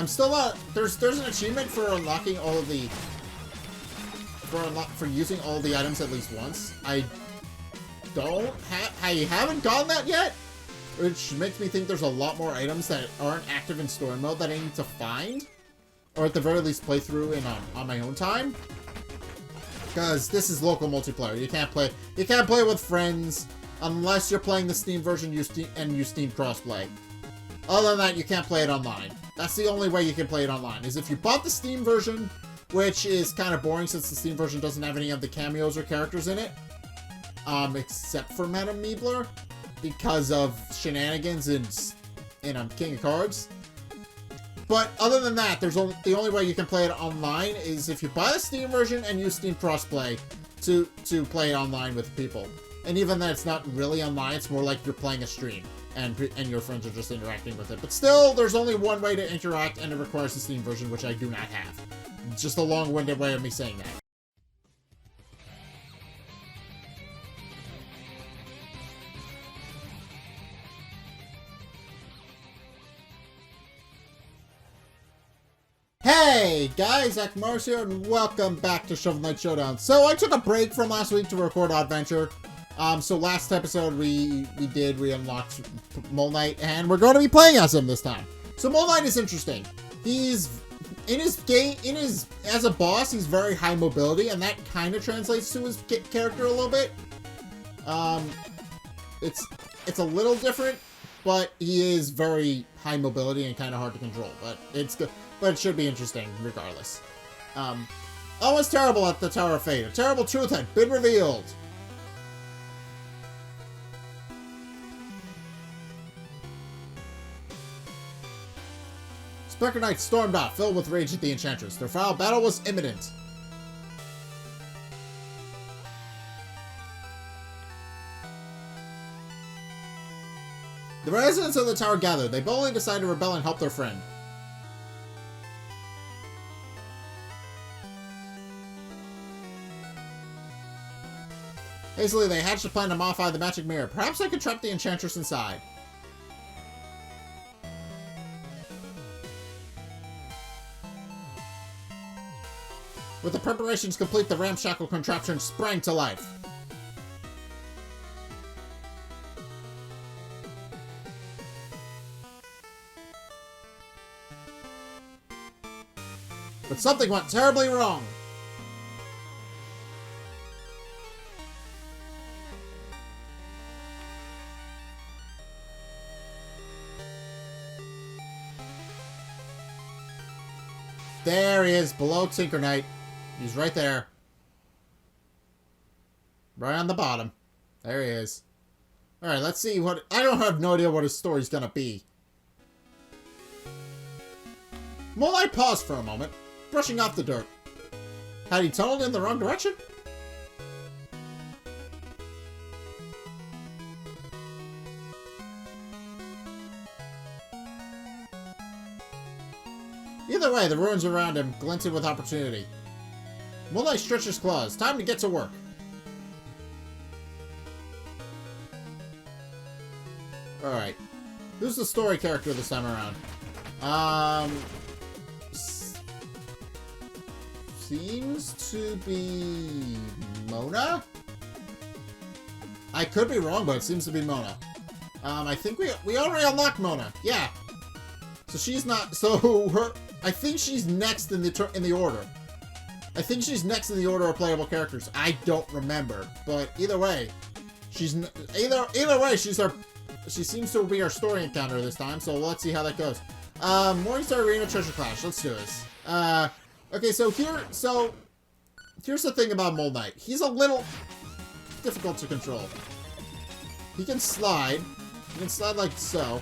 I'm still not... There's an achievement for unlocking all of the... For using all the items at least once. I haven't gotten that yet, which makes me think there's a lot more items that aren't active in story mode that I need to find, or at the very least play through in on my own time. Because this is local multiplayer. You can't play with friends unless you're playing the Steam version and use Steam crossplay. Other than that, you can't play it online. That's the only way you can play it online, is if you bought the Steam version, which is kind of boring since the Steam version doesn't have any of the cameos or characters in it. Except for Madame Meebler, because of shenanigans in King of Cards. But other than that, the only way you can play it online is if you buy the Steam version and use Steam crossplay to play it online with people. And even then, it's not really online. It's more like you're playing a stream, and your friends are just interacting with it. But still, there's only one way to interact, and it requires the Steam version, which I do not have. It's just a long-winded way of me saying that. Hey guys, Zack here, and welcome back to Shovel Knight Showdown. So I took a break from last week to record Adventure. So last episode we unlocked Mole Knight, and we're going to be playing as him this time. So Mole Knight is interesting. He's as a boss, he's very high mobility, and that kind of translates to his character a little bit. It's a little different, but he is very high mobility and kind of hard to control. But it's good. But it should be interesting, regardless. Almost terrible at the Tower of Fate. A terrible truth had been revealed. Specter Knight stormed off, filled with rage at the Enchantress. Their final battle was imminent. The residents of the tower gathered. They boldly decided to rebel and help their friend. Hastily, they hatched a plan to modify the magic mirror. Perhaps I could trap the Enchantress inside. With the preparations complete, the ramshackle contraption sprang to life. But something went terribly wrong. There he is, below Tinker Knight. He's right there. Right on the bottom. There he is. Alright, let's see what... I don't have no idea what his story's gonna be. Mole Knight paused for a moment, brushing off the dirt. Had he tunneled in the wrong direction? Either way, the ruins around him glinted with opportunity. Mole Knight stretched his claws. Time to get to work. Alright. Who's the story character this time around? Seems to be... Mona? I could be wrong, but it seems to be Mona. I think we already unlocked Mona. Yeah. So she's not... So her... I think she's next in the order. I think she's next in the order of playable characters. I don't remember, but either way, she's either way she's our. She seems to be our story encounter this time. So let's see how that goes. Morningstar Arena Treasure Clash. Let's do this. Okay, so here's the thing about Mole Knight. He's a little difficult to control. He can slide. He can slide like so.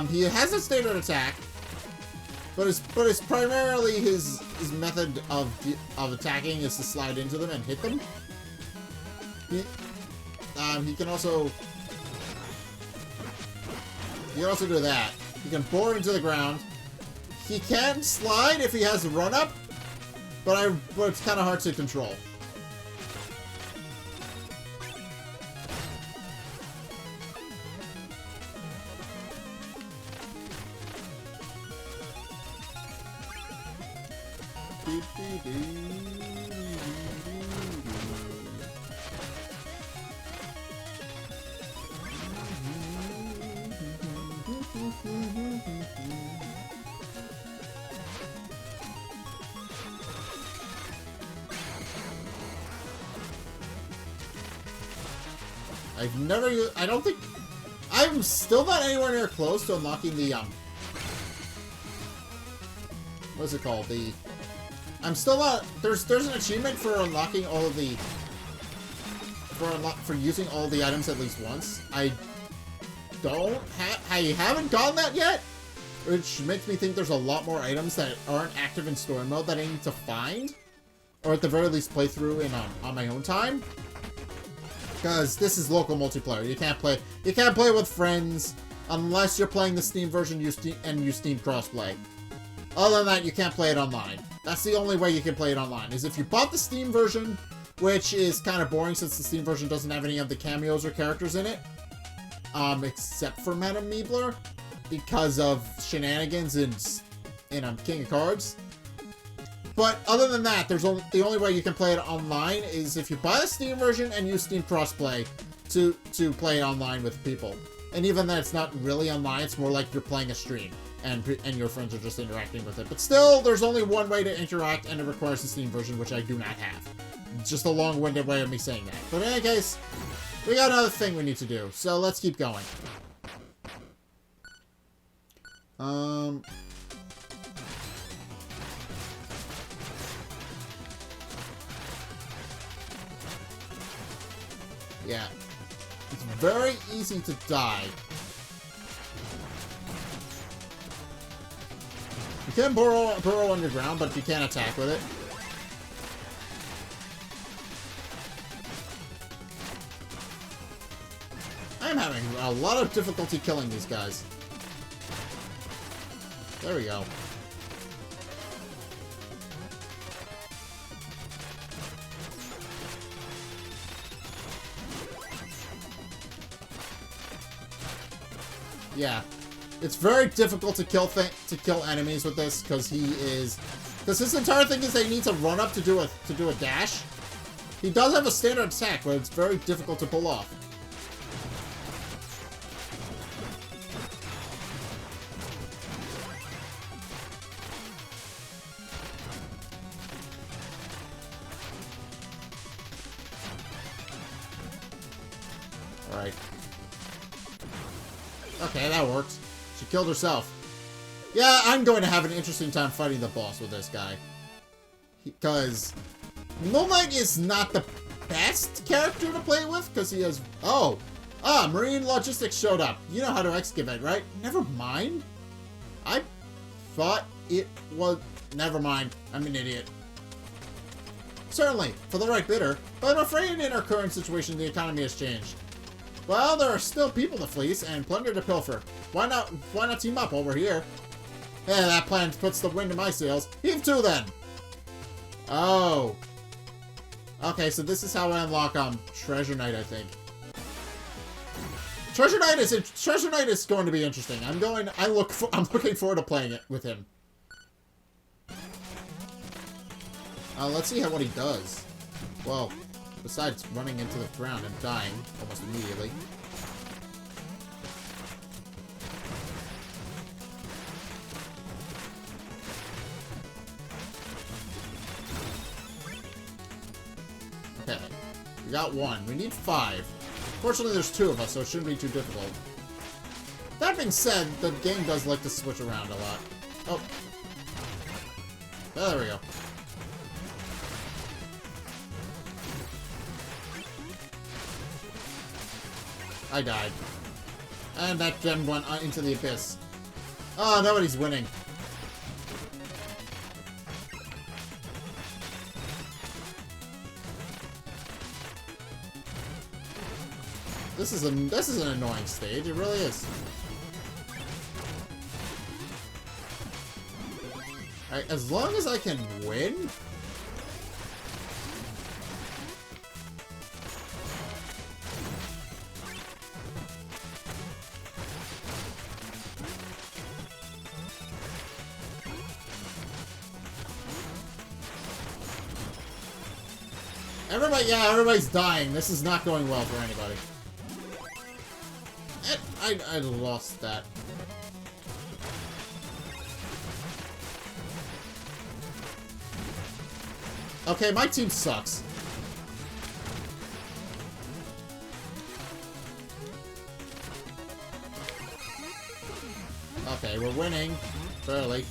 He has a standard attack. But it's primarily his method of attacking is to slide into them and hit them. He can also do that. He can bore into the ground. He can slide if he has a run up, but it's kind of hard to control. I've never used, I don't think, I'm still not anywhere near close to unlocking the, what's it called? I'm still not, there's an achievement for unlocking all of the, for using all the items at least once. I haven't gotten that yet, which makes me think there's a lot more items that aren't active in story mode that I need to find, or at the very least play through in, on my own time. Because this is local multiplayer. You can't play with friends unless you're playing the Steam version and use Steam crossplay. Other than that, you can't play it online. That's the only way you can play it online, is if you bought the Steam version, which is kind of boring since the Steam version doesn't have any of the cameos or characters in it. Except for Madame Meebler, because of shenanigans in King of Cards. But other than that, the only way you can play it online is if you buy the Steam version and use Steam crossplay to play it online with people. And even then, it's not really online. It's more like you're playing a stream, and your friends are just interacting with it. But still, there's only one way to interact, and it requires the Steam version, which I do not have. It's just a long-winded way of me saying that. But in any case, we got another thing we need to do, so let's keep going. Yeah. It's very easy to die. You can burrow underground, but you can't attack with it. I'm having a lot of difficulty killing these guys. There we go. Yeah, it's very difficult to kill enemies with this because his entire thing is they need to run up to do a dash. He does have a standard attack, but it's very difficult to pull off. All right. Okay, that worked. She killed herself. Yeah, I'm going to have an interesting time fighting the boss with this guy. Because Null Knight is not the best character to play with, because he has... Oh! Marine Logistics showed up. You know how to excavate, right? Never mind. I thought it was... Never mind. I'm an idiot. Certainly, for the right bidder, but I'm afraid in our current situation the economy has changed. Well, there are still people to fleece and plunder to pilfer. Why not team up while we're here? Yeah, that plan puts the wind in my sails. Heave to, then! Oh. Okay, so this is how I unlock, Treasure Knight, I think. Treasure Knight is going to be interesting. I'm looking forward to playing it with him. Let's see what he does. Well, besides running into the ground and dying almost immediately. Okay, we got one. We need 5. Fortunately, there's 2 of us, so it shouldn't be too difficult. That being said, the game does like to switch around a lot. Oh. There we go. I died. And that gem went into the abyss. Oh, nobody's winning. This is an annoying stage. It really is. Alright, as long as I can win. Everybody's dying. This is not going well for anybody. I lost that. Okay, my team sucks. Okay, we're winning. Barely.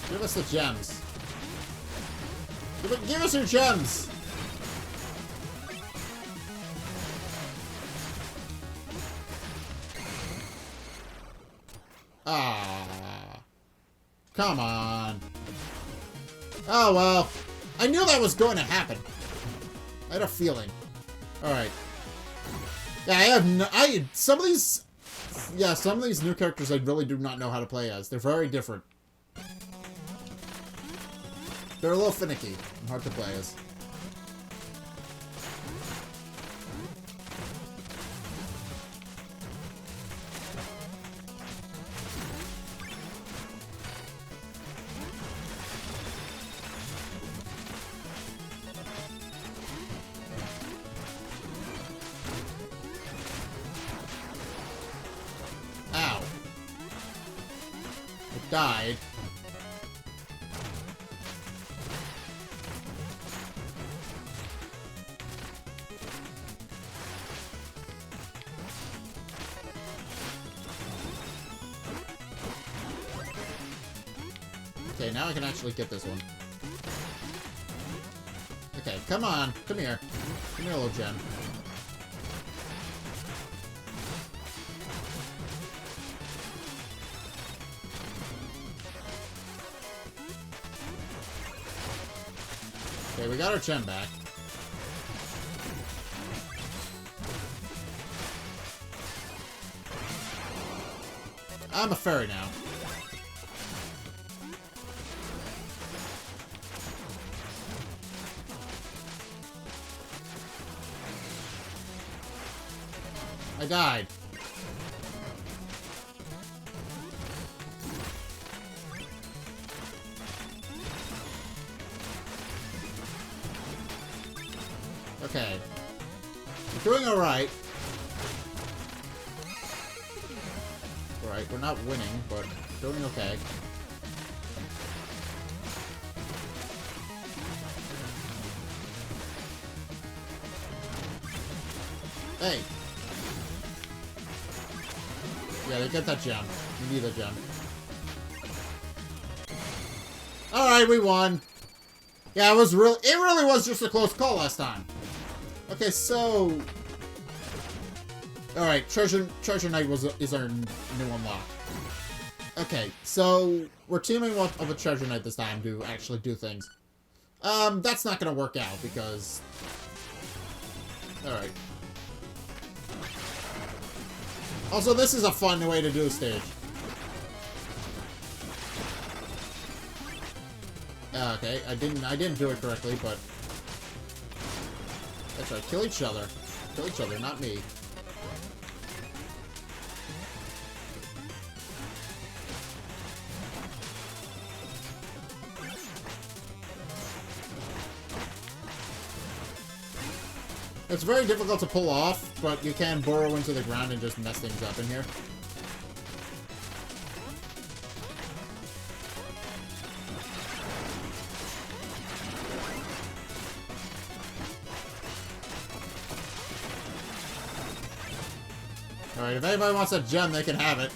Give us the gems. Give us your gems! Ah. Come on. Oh, well. I knew that was going to happen. I had a feeling. Alright. Yeah, some of these new characters I really do not know how to play as. They're very different. They're a little finicky and hard to play as. Ow. It died. Okay, now I can actually get this one. Okay, come on. Come here. Give me a little gem. Okay, we got our gem back. I'm a fairy now. I died. Okay. We're doing alright. Alright, we're not winning, but doing okay. Hey! Yeah, get that gem. You need a gem. Alright, we won. Yeah, it really was just a close call last time. Okay, so... Alright, Treasure Knight is our new unlock. Okay, so we're teaming up with a Treasure Knight this time to actually do things. That's not gonna work out because... Alright. Also, this is a fun way to do a stage. Okay, I didn't do it correctly, but that's right. Kill each other. Kill each other, not me. It's very difficult to pull off, but you can burrow into the ground and just mess things up in here. Alright, if anybody wants a gem, they can have it.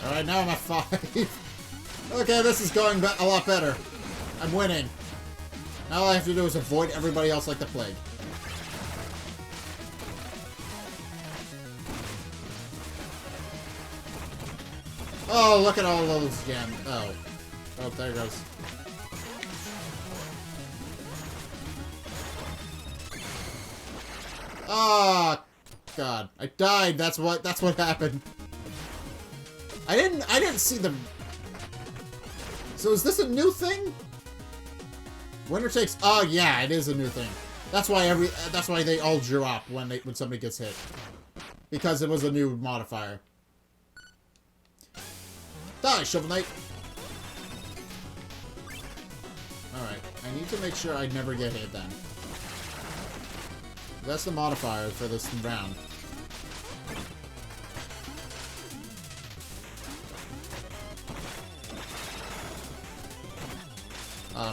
Alright, now I'm at 5. Okay, this is going a lot better. I'm winning. Now all I have to do is avoid everybody else like the plague. Oh, look at all those gems. Oh. Oh, there it goes. Oh, God. I died. That's what happened. I didn't see the... So is this a new thing? Winner takes... Oh, yeah, it is a new thing. That's why they all drop when somebody gets hit. Because it was a new modifier. Die, Shovel Knight! Alright, I need to make sure I never get hit then. That's the modifier for this round.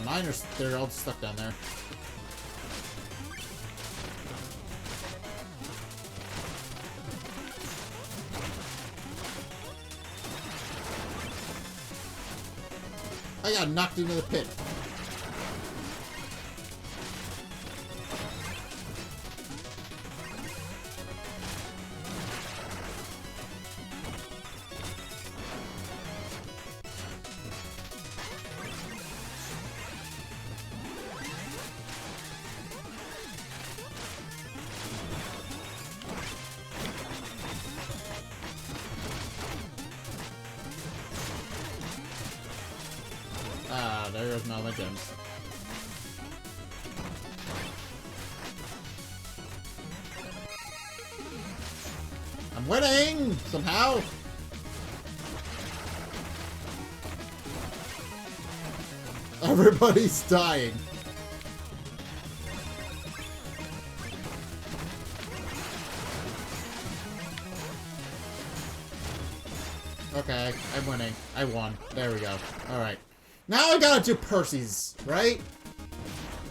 Mine are... They're all stuck down there. I got knocked into the pit. Ah, there goes all my gems. I'm winning! Somehow! Everybody's dying. Okay, I'm winning. I won. There we go. Alright. Now I gotta do Percy's, right?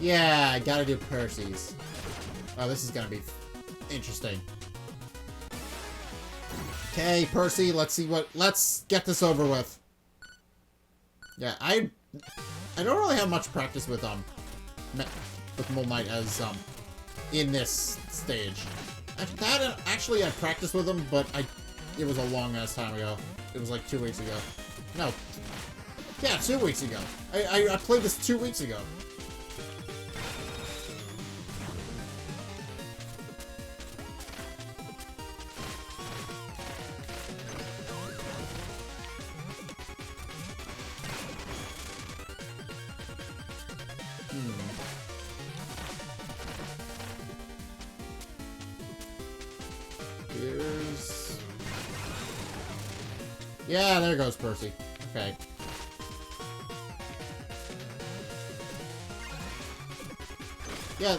Yeah, I gotta do Percy's. Oh, this is gonna be interesting. Okay, Percy, let's get this over with. Yeah, I don't really have much practice with Mole Knight as in this stage. Actually, I practiced with him, but it was a long ass time ago. It was like 2 weeks ago. No. Yeah, 2 weeks ago. I played this 2 weeks ago. Here's... Yeah, there goes Percy. Okay. Yeah.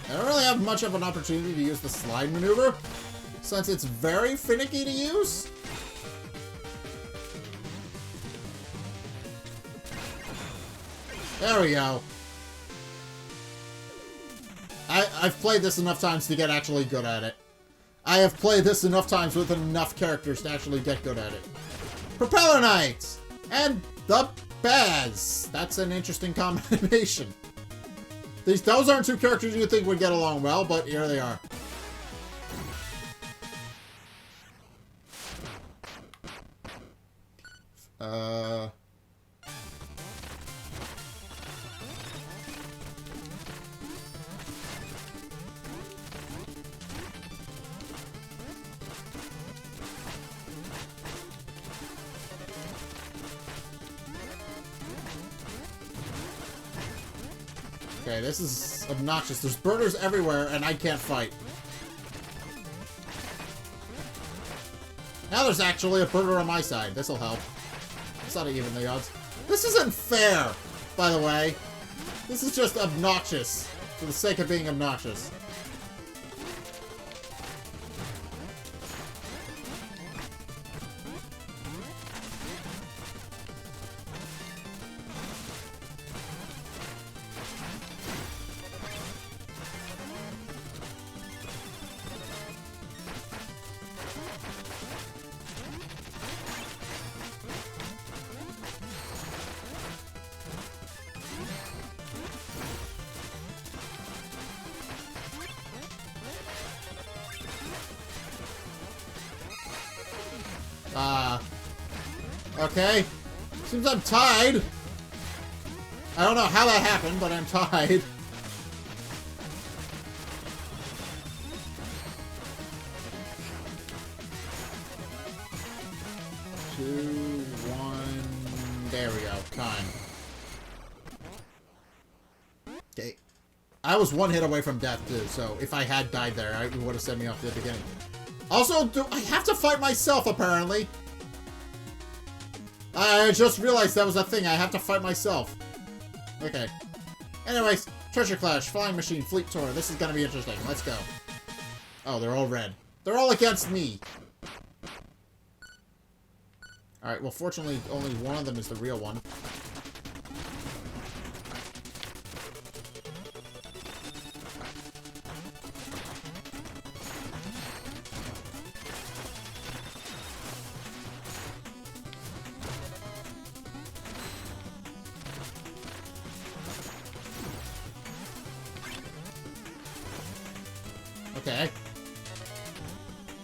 I don't really have much of an opportunity to use the slide maneuver, since it's very finicky to use. There we go. I've played this enough times to get actually good at it. I have played this enough times with enough characters to actually get good at it. Propeller Knight! And the Baz! That's an interesting combination. Those aren't two characters you think would get along well, but here they are. Okay, this is obnoxious. There's birders everywhere, and I can't fight. Now there's actually a birder on my side. This'll help. It's not even the odds. This isn't fair, by the way. This is just obnoxious, for the sake of being obnoxious. Okay. Seems I'm tied. I don't know how that happened, but I'm tied. Two... There we go. Time. Okay. I was one hit away from death, too, so if I had died there, it would have sent me off to the beginning. Also, do I have to fight myself, apparently? I just realized that was a thing. I have to fight myself. Okay. Anyways, Treasure Clash, Flying Machine, Fleet Tour. This is gonna be interesting. Let's go. Oh, they're all red. They're all against me. Alright, well, fortunately, only one of them is the real one. Okay.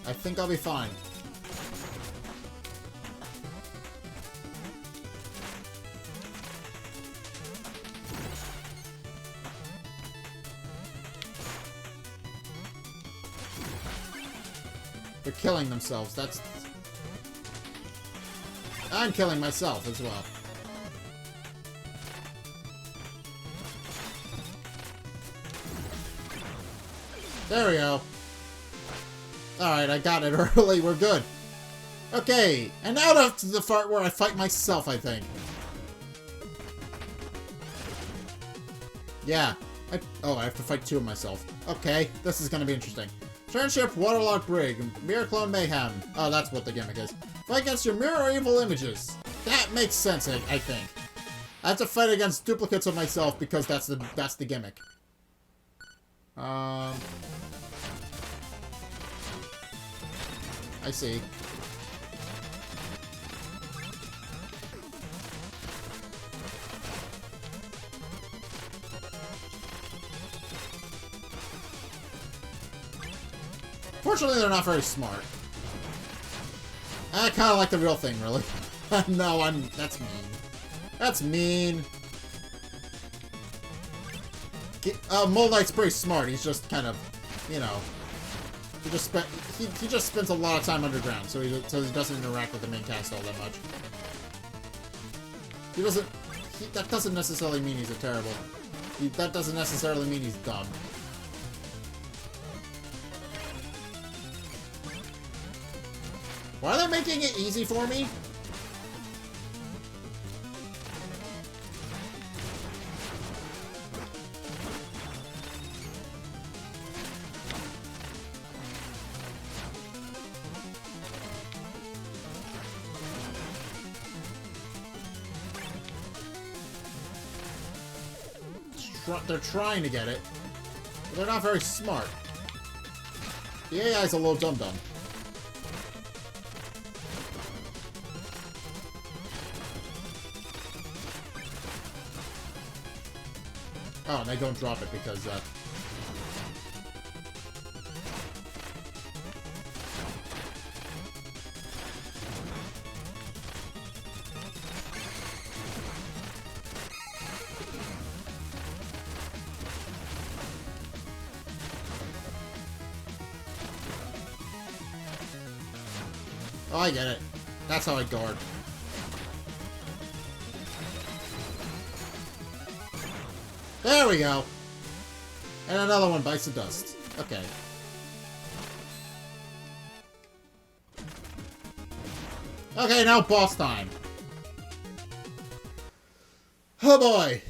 I think I'll be fine. They're killing themselves. That's... I'm killing myself as well. There we go. Alright, I got it early. We're good. Okay, and now to the part where I fight myself, I think. Yeah. I have to fight two of myself. Okay, this is gonna be interesting. Tranship, Waterlogged Brig, Mirror Clone Mayhem. Oh, that's what the gimmick is. Fight against your mirror evil images. That makes sense, I think. I have to fight against duplicates of myself because that's the gimmick. I see. Fortunately, they're not very smart. I kind of like the real thing, really. No, that's mean. That's mean. Mole Knight's pretty smart. He's just kind of, you know, he just spends a lot of time underground, so he doesn't interact with the main cast all that much. That doesn't necessarily mean he's that doesn't necessarily mean he's dumb. Why are they making it easy for me? They're trying to get it, but they're not very smart. The AI's a little dum-dum. Oh, and they don't drop it because, oh, I get it. That's how I guard. There we go. And another one bites the dust. Okay. Okay, now boss time. Oh boy.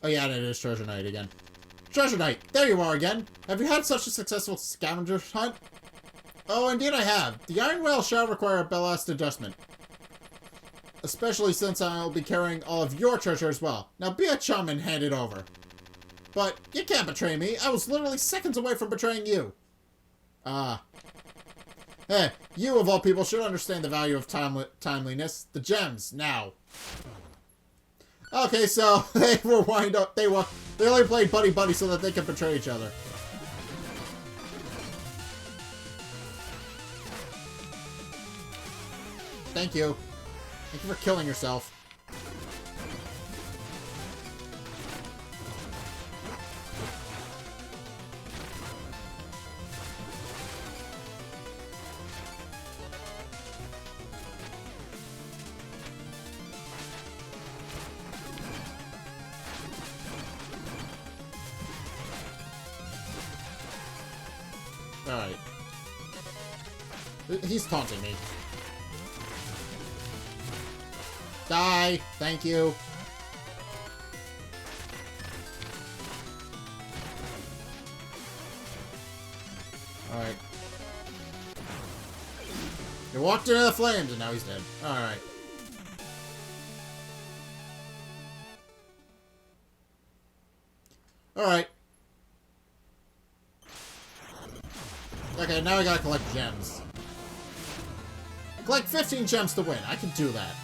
Oh yeah, and it is Treasure Knight again. Treasure Knight, there you are again. Have you had such a successful scavenger hunt? Oh, indeed I have. The Iron Whale shall require a ballast adjustment. Especially since I'll be carrying all of your treasure as well. Now be a chum and hand it over. But you can't betray me. I was literally seconds away from betraying you. You of all people should understand the value of timeliness. The gems, now. Okay, so they were wind up. They only played buddy-buddy so that they could betray each other. Thank you. Thank you for killing yourself. Alright. He's taunting me. Die! Thank you. Alright. He walked into the flames and now he's dead. Alright. Alright. Okay, now I gotta collect gems. Collect 15 gems to win. I can do that.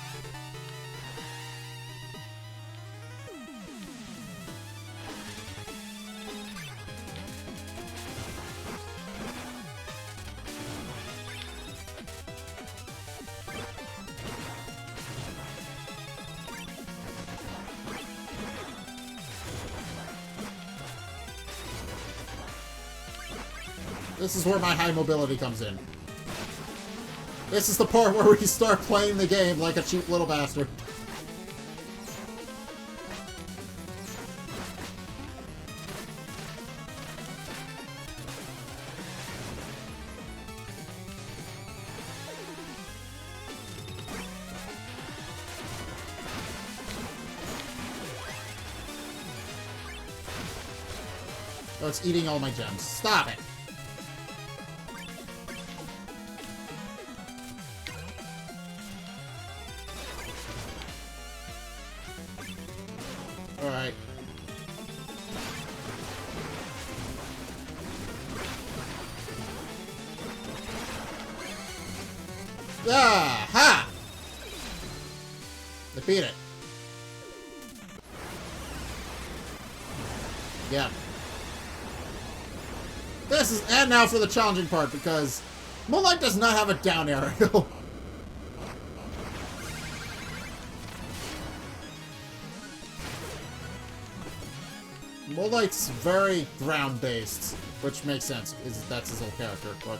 This is where my high mobility comes in. This is the part where we start playing the game like a cheap little bastard. Oh, it's eating all my gems. Stop it! Alright. Ah! Ha! Defeat it. Yeah. This is... And now for the challenging part, because Moonlight does not have a down arrow. Moonlight's very ground-based, which makes sense, because that's his whole character, but...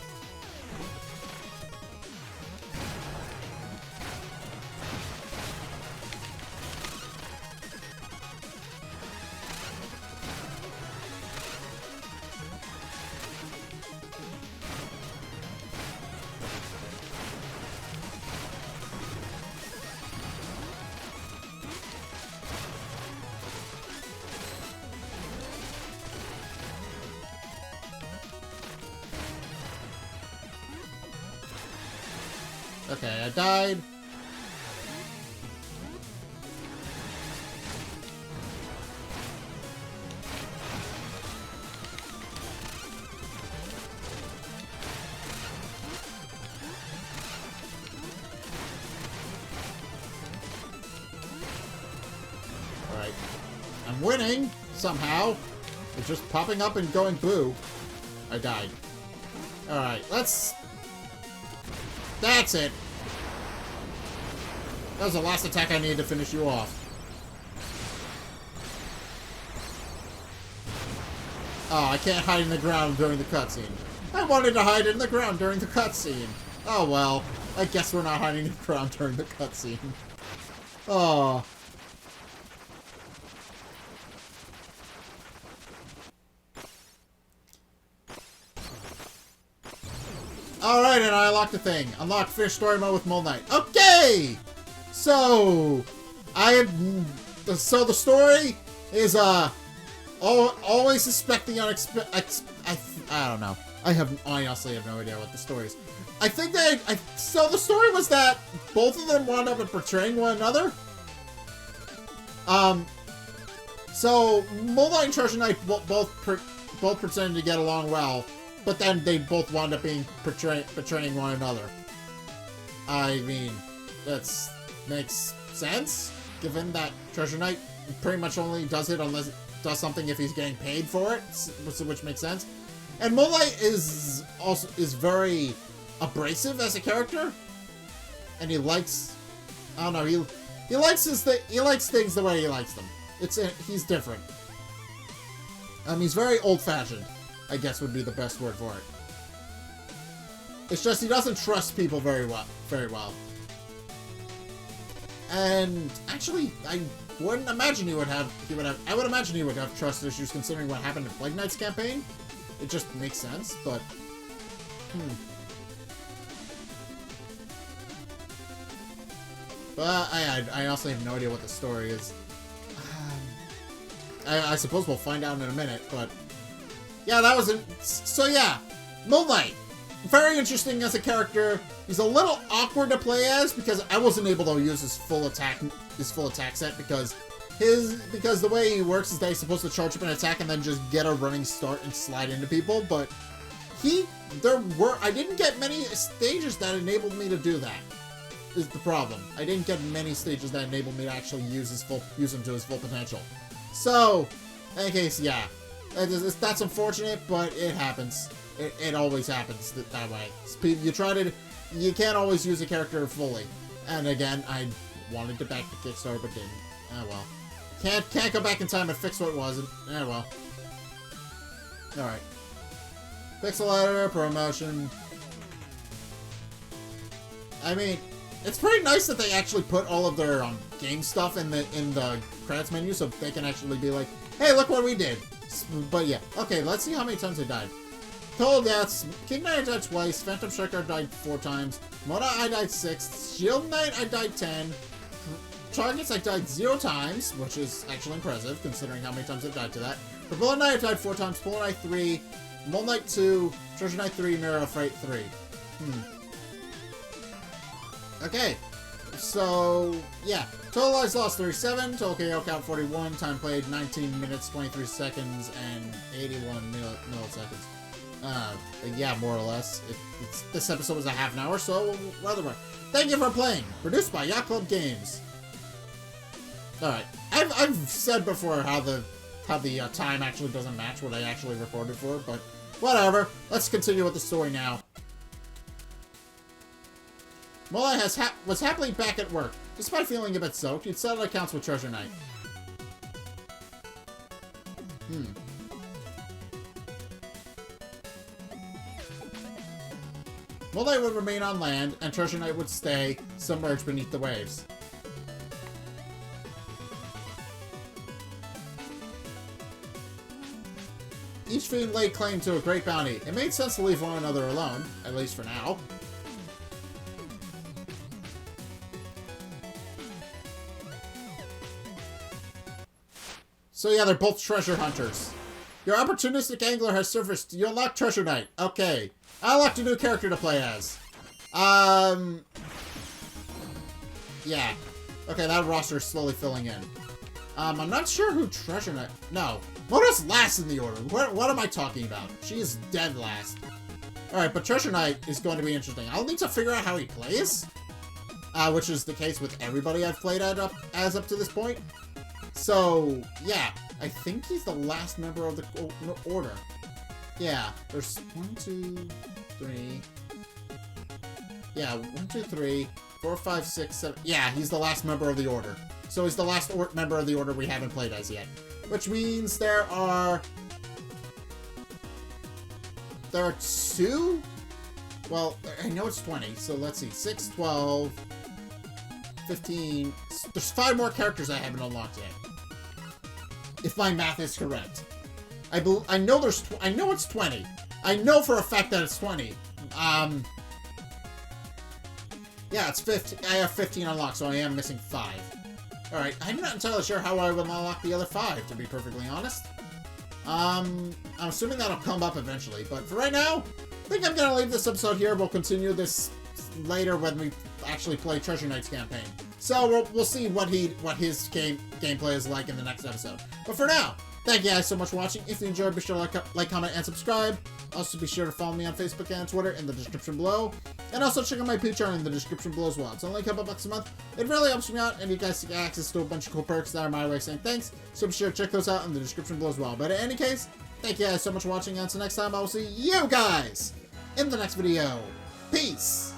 Okay, I died. Alright. I'm winning, somehow. It's just popping up and going boo. I died. Alright, let's... That's it. That was the last attack I needed to finish you off. Oh, I can't hide in the ground during the cutscene. I wanted to hide in the ground during the cutscene. Oh well, I guess we're not hiding in the ground during the cutscene. Oh. Alright, and I unlocked the thing. Unlock fish story mode with Moon Knight. Okay! So, the story is, always suspect the I don't know. I honestly have no idea what the story is. I think so the story was that both of them wound up betraying one another. So, Moon Knight and Treasure Knight both pretended to get along well, but then they both wound up being betraying one another. I mean, makes sense, given that Treasure Knight pretty much only does it unless it does something if he's getting paid for it, which makes sense. And Moonlight is very abrasive as a character, and he likes, I don't know, he likes things the way he likes them. He's different. He's very old-fashioned, I guess would be the best word for it. It's just he doesn't trust people very well. And actually, I wouldn't imagine I would imagine he would have trust issues considering what happened in Plague Knight's campaign. It just makes sense, but But I also have no idea what the story is. I suppose we'll find out in a minute, but... Yeah, that was it. So yeah, Moonlight. Very interesting as a character. He's a little awkward to play as because I wasn't able to use his full attack set because the way he works is that he's supposed to charge up an attack and then just get a running start and slide into people, but I didn't get many stages that enabled me to do that. Is the problem. I didn't get many stages that enabled me to actually use him to his full potential. So, in any case, yeah. That's unfortunate, but it happens. It always happens that way. You can't always use a character fully. And again, I wanted to back the Kickstarter, but didn't. Oh well. Can't go back in time and fix what wasn't. Oh well. Alright. Pixel editor, promotion. I mean, it's pretty nice that they actually put all of their game stuff in the credits menu so they can actually be like, hey, look what we did. But yeah, okay, let's see how many times I died. Total deaths. King Knight I died twice. Phantom Striker I died 4 times. Mona I died 6. Shield Knight I died 10. Targets I died 0 times, which is actually impressive considering how many times I died to that. For Bullet Knight I died 4 times. Bullet Knight 3. Mole Knight 2. Treasure Knight 3. Mirror of Fate 3. Okay. So, yeah. Total lives lost 37, total KO count 41, time played 19 minutes, 23 seconds, and 81 milliseconds. Yeah, more or less. This episode was a half an hour, so rather right. Thank you for playing. Produced by Yacht Club Games. Alright. I've said before how the time actually doesn't match what I actually recorded for, but whatever. Let's continue with the story now. Mola was happily back at work. Despite feeling a bit soaked, he'd settled accounts with Treasure Knight. Mola would remain on land, and Treasure Knight would stay submerged beneath the waves. Each fiend laid claim to a great bounty. It made sense to leave one another alone, at least for now. So yeah, they're both treasure hunters. Your opportunistic angler has surfaced. You unlock Treasure Knight. Okay. I unlocked a new character to play as. Yeah. Okay, that roster is slowly filling in. I'm not sure who Treasure Knight... No. Mona's last in the order. What am I talking about? She is dead last. Alright, but Treasure Knight is going to be interesting. I'll need to figure out how he plays. Which is the case with everybody I've played as up to this point. So, yeah, I think he's the last member of the order. Yeah, there's 1, 2, 3. Yeah, 1, 2, 3, 4, 5, 6, 7. Yeah, he's the last member of the order. So he's the last member of the order we haven't played as yet. Which means there are 2? Well, I know it's 20, so let's see. 6, 12, 15. There's 5 more characters I haven't unlocked yet. If my math is correct. I know it's 20. I know for a fact that it's 20. Yeah, it's 15. I have 15 unlocked, so I am missing 5. Alright, I'm not entirely sure how I will unlock the other 5, to be perfectly honest. I'm assuming that'll come up eventually, but for right now, I think I'm gonna leave this episode here. We'll continue this later when we actually play Treasure Knight's campaign. So we'll see what his gameplay is like in the next episode. But for now, thank you guys so much for watching. If you enjoyed, be sure to like, comment, and subscribe. Also, be sure to follow me on Facebook and Twitter in the description below. And also check out my Patreon in the description below as well. It's only a couple bucks a month. It really helps me out, and you guys get access to a bunch of cool perks that are my way of saying thanks. So be sure to check those out in the description below as well. But in any case, thank you guys so much for watching, and until next time, I will see you guys in the next video. Peace!